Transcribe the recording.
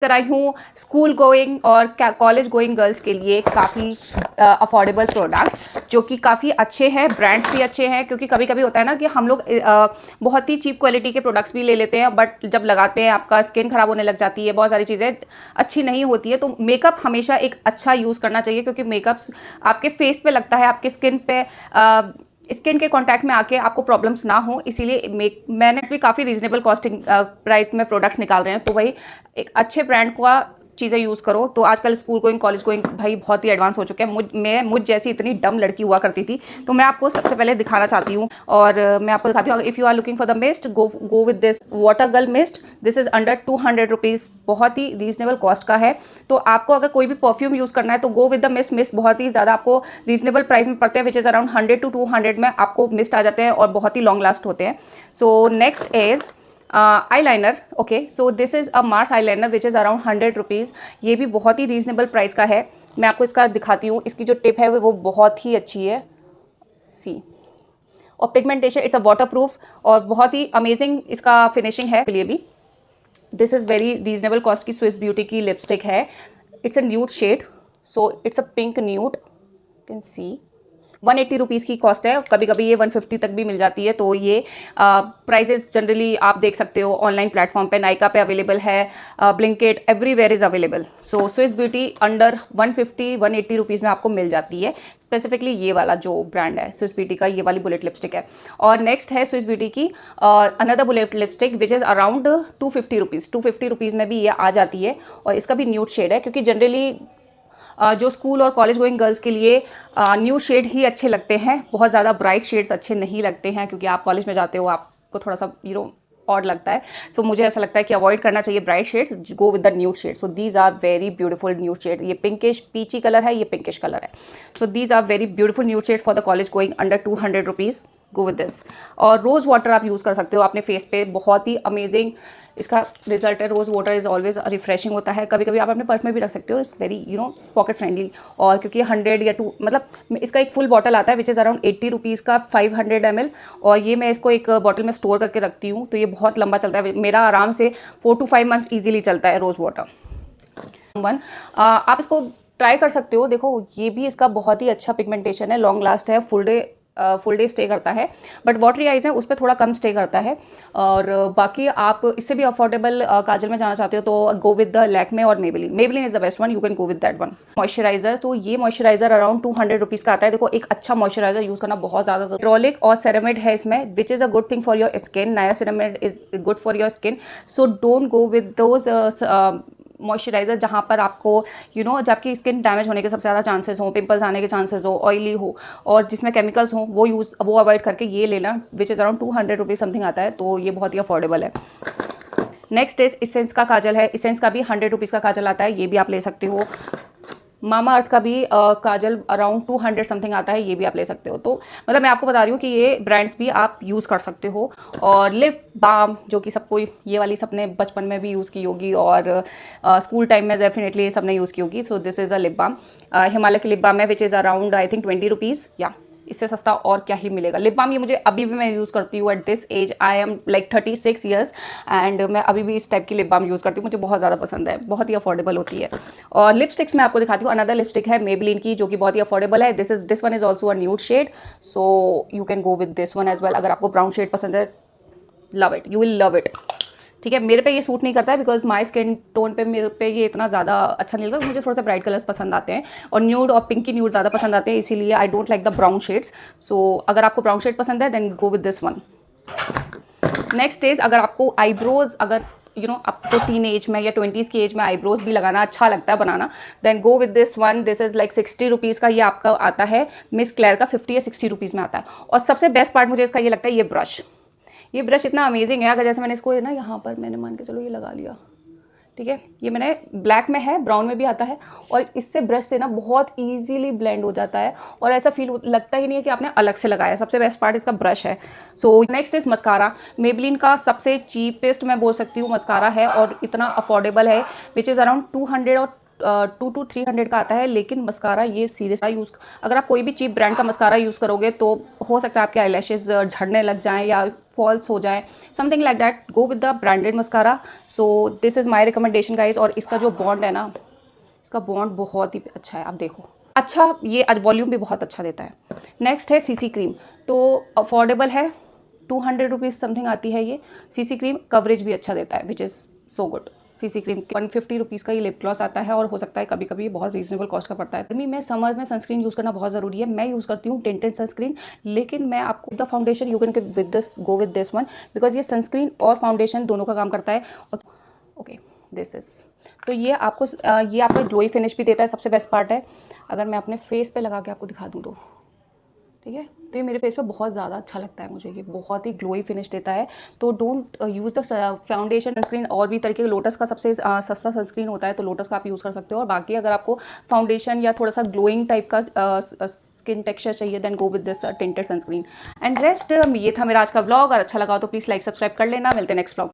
कराई हूँ school going और कॉलेज गोइंग गर्ल्स के लिए काफ़ी अफोर्डेबल प्रोडक्ट्स जो कि काफ़ी अच्छे हैं, ब्रांड्स भी अच्छे हैं। क्योंकि कभी कभी होता है ना कि हम लोग बहुत ही चीप क्वालिटी के प्रोडक्ट्स भी ले लेते हैं, बट जब लगाते हैं आपका स्किन ख़राब होने लग जाती है, बहुत सारी चीज़ें अच्छी नहीं होती है। तो मेकअप हमेशा एक अच्छा यूज़ करना चाहिए, क्योंकि मेकअप आपके फेस पे लगता है, आपके स्किन के कांटेक्ट में आके आपको प्रॉब्लम्स ना हो। इसीलिए मैंने भी काफ़ी रीजनेबल कॉस्टिंग प्राइस में प्रोडक्ट्स निकाल रहे हैं। तो वही एक अच्छे ब्रांड का चीज़ें यूज़ करो। तो आजकल स्कूल गोइंग कॉलेज गोइंग भाई बहुत ही एडवांस हो चुके हैं। मुझ जैसी इतनी डम लड़की हुआ करती थी। तो मैं आपको सबसे पहले दिखाना चाहती हूँ, और मैं आपको दिखाती हूँ। If you are looking for the mist, go with this water girl mist. This is under 200 rupees, बहुत ही रीजनेबल कॉस्ट का है। तो आपको अगर कोई भी परफ्यूम यूज़ करना है तो गो विद द मिस्ट। मिस्ट बहुत ही ज़्यादा आपको रीजनेबल प्राइस में पड़ते हैं, विच इज़ अराउंड 100 to 200 में आपको मिस्ट आ जाते हैं और बहुत ही लॉन्ग लास्ट होते हैं। So next is eyeliner. Okay, so this is a Mars eyeliner which is around 100 rupees. ये भी बहुत ही रीजनेबल प्राइस का है। मैं आपको इसका दिखाती हूँ। इसकी जो टिप है वो बहुत ही अच्छी है, सी। और pigmentation, it's a water proof और बहुत ही अमेजिंग इसका फिनिशिंग है के लिए भी। This is very reasonable cost की स्विस ब्यूटी की लिपस्टिक है। It's a nude shade, so it's a pink nude, can see. 180 rupees की कॉस्ट है, कभी कभी ये 150 तक भी मिल जाती है। तो ये प्राइजेस जनरली आप देख सकते हो ऑनलाइन प्लेटफॉर्म पे, नाइका पे अवेलेबल है, Blinkit, everywhere is available. So Swiss beauty under 150-180 rupees में आपको मिल जाती है। स्पेसिफिकली ये वाला जो ब्रांड है स्विस ब्यूटी का, ये वाली बुलेट लिपस्टिक है। और नेक्स्ट है स्विस ब्यूटी की another bullet lipstick which is around 250 rupees. 250 rupees में भी ये आ जाती है, और इसका भी न्यूड शेड है। क्योंकि जनरली जो स्कूल और कॉलेज गोइंग गर्ल्स के लिए न्यू शेड ही अच्छे लगते हैं, बहुत ज़्यादा ब्राइट शेड्स अच्छे नहीं लगते हैं। क्योंकि आप कॉलेज में जाते हो, आपको थोड़ा सा ऑड लगता है। सो मुझे ऐसा लगता है कि अवॉइड करना चाहिए bright shades, go with the nude shade. So these are very beautiful nude shade. ये पिंकिश पीची कलर है, ये पिंकिश कलर है। So these are very beautiful nude shades for the college going under 200 rupees. Go with this. और rose water आप use कर सकते हो अपने फेस पे, बहुत ही अमेजिंग इसका रिजल्ट है। Rose water is always refreshing होता है। कभी कभी आप अपने पर्स में भी रख सकते हो, इट्स वेरी पॉकेट फ्रेंडली। और क्योंकि 100 या 2 मतलब इसका एक फुल बॉटल आता है विच इज़ अराउंड 80 रुपीज़ का 500 ml। और ये मैं इसको एक बॉटल में स्टोर करके रखती हूँ, तो ये बहुत लंबा चलता है मेरा, आराम से 4 to 5 मंथ्स ईजिली चलता है रोज़ वाटर। आप इसको ट्राई कर सकते हो। देखो, ये भी इसका बहुत ही अच्छा पिगमेंटेशन है, लॉन्ग लास्ट है, फुल डे स्टे करता है। बट वाटरी आइज है, उस पर थोड़ा कम स्टे करता है। और बाकी आप इससे भी अफोर्डेबल काजल में जाना चाहते हो तो गो विद द लैक्मे और Maybelline is the best one, you can go with that one. Moisturiser, तो ये मॉइस्चराइजर अराउंड 200 रुपीज़ का आता है। देखो, एक अच्छा मॉइस्चराइजर यूज़ करना बहुत ज़्यादा हाइड्रोलिक और सेरेमिड है इसमें, which is a good thing for your skin. Niacinamide is good for your skin. So don't go with those moisturiser जहाँ पर आपको जब आपकी स्किन डैमेज होने के सबसे ज़्यादा चांसेस हो, पिंपल्स आने के चांसेस हो, ऑयली हो, और जिसमें केमिकल्स हो, वो अवॉइड करके ये लेना, विच इज़ अराउंड 200 रुपीज़ समथिंग आता है। तो ये बहुत ही अफोर्डेबल है। नेक्स्ट इज इसेंस का काजल है। इसेंस का भी 100 रुपीज़ का काजल आता है, ये भी आप ले सकते हो। मामा अर्थ का भी काजल अराउंड 200 समथिंग आता है, ये भी आप ले सकते हो। तो मतलब मैं आपको बता रही हूँ कि ये ब्रांड्स भी आप यूज़ कर सकते हो। और लिप बाम, जो कि सबको ये वाली सबने बचपन में भी यूज़ की होगी, और स्कूल टाइम में डेफिनेटली सबने यूज़ की होगी। So this is a lip balm, Himalaya की लिप बाम है, which is around I think 20 rupees. या इससे सस्ता और क्या ही मिलेगा। लिप बाम ये मुझे अभी भी मैं यूज़ करती हूँ। At this age I am like 36 years and मैं अभी भी इस टाइप की लिप बाम यूज़ करती हूँ, मुझे बहुत ज़्यादा पसंद है, बहुत ही अफोर्डेबल होती है। और लिपस्टिक्स मैं आपको दिखाती हूँ। अनदर लिपस्टिक है मेबलिन की, जो कि बहुत ही अफोर्डेबल है। This one is also a nude shade, so you can go with this one as well. अगर आपको ब्राउन शेड पसंद है, love it, you will love it. ठीक है, मेरे पे ये सूट नहीं करता है बिकॉज माई स्किन टोन पे मेरे पे ये इतना ज़्यादा अच्छा नहीं लगता। मुझे थोड़ा सा ब्राइट कलर्स पसंद आते हैं, और न्यूड और पिंकी न्यूड ज़्यादा पसंद आते हैं, इसीलिए I don't like the brown shades. So अगर आपको ब्राउन शेड पसंद है then go with this one. Next is, अगर आपको आईब्रोज, अगर आपको टीन एज में या 20s की एज में आईब्रोज भी लगाना अच्छा लगता है बनाना, then go with this one. This is like 60 rupees का ये आपका आता है। मिस क्लेयर का 50 या 60 रुपीज़ में आता है। और सबसे बेस्ट पार्ट मुझे इसका ये लगता है, ये ब्रश इतना अमेजिंग है। अगर जैसे मैंने इसको ना यहाँ पर मैंने मान के चलो ये लगा लिया, ठीक है, ये मैंने ब्लैक में है, ब्राउन में भी आता है, और इससे ब्रश से ना बहुत इजीली ब्लेंड हो जाता है, और ऐसा फील लगता ही नहीं है कि आपने अलग से लगाया। सबसे बेस्ट पार्ट इसका ब्रश है। So next is mascara. Maybelline का सबसे चीपेस्ट मैं बोल सकती हूँ मस्कारा है, और इतना अफोर्डेबल है, विच इज़ अराउंड 200 और 200-300 का आता है, लेकिन मस्कारा ये सीरियस यूज़, अगर आप कोई भी चीप ब्रांड का मस्कारा यूज़ करोगे तो हो सकता है आपके आईलैशेस झड़ने लग जाएं या फॉल्स हो जाए, something like that. Go with the branded mascara. So this is my recommendation guys. और इसका जो बॉन्ड है ना, इसका बॉन्ड बहुत ही अच्छा है, आप देखो। अच्छा, ये वॉल्यूम भी बहुत अच्छा देता है। नेक्स्ट है सीसी क्रीम। तो अफोर्डेबल है, 200 रुपीज़ समथिंग आती है ये सीसी क्रीम। कवरेज भी अच्छा देता है, which is so good. CC cream 150 rupees का ये लिप ग्लॉस आता है, और हो सकता है कभी कभी बहुत रीजनेबल कॉस्ट का पड़ता है। गर्मी में, समर्स में सनस्क्रीन यूज़ करना बहुत ज़रूरी है। मैं यूज़ करती हूँ टिंटेड सनस्क्रीन, लेकिन मैं आपको the foundation you can go with this one, because ये सनस्क्रीन और फाउंडेशन दोनों का काम करता है। ओके, दिस इज़, तो ये आपको ग्लोई फिनिश भी देता है। सबसे बेस्ट पार्ट है, अगर मैं अपने फेस पे लगा के आपको दिखा दूँ तो, ठीक है, तो ये मेरे फेस पे बहुत ज़्यादा अच्छा लगता है मुझे। ये बहुत ही ग्लोई फिनिश देता है। तो don't use the foundation sunscreen. और भी तरीके के, लोटस का सबसे सस्ता सनस्क्रीन होता है, तो लोटस का आप यूज़ कर सकते हो। और बाकी अगर आपको फाउंडेशन या थोड़ा सा ग्लोइंग टाइप का स्किन टेक्सचर चाहिए, then go with this tinted sunscreen. And rest, ये था मेरा आज का व्लॉग। अगर अच्छा लगा तो प्लीज़ लाइक सब्सक्राइब कर लेना। मिलते हैं नेक्स्ट व्लॉग।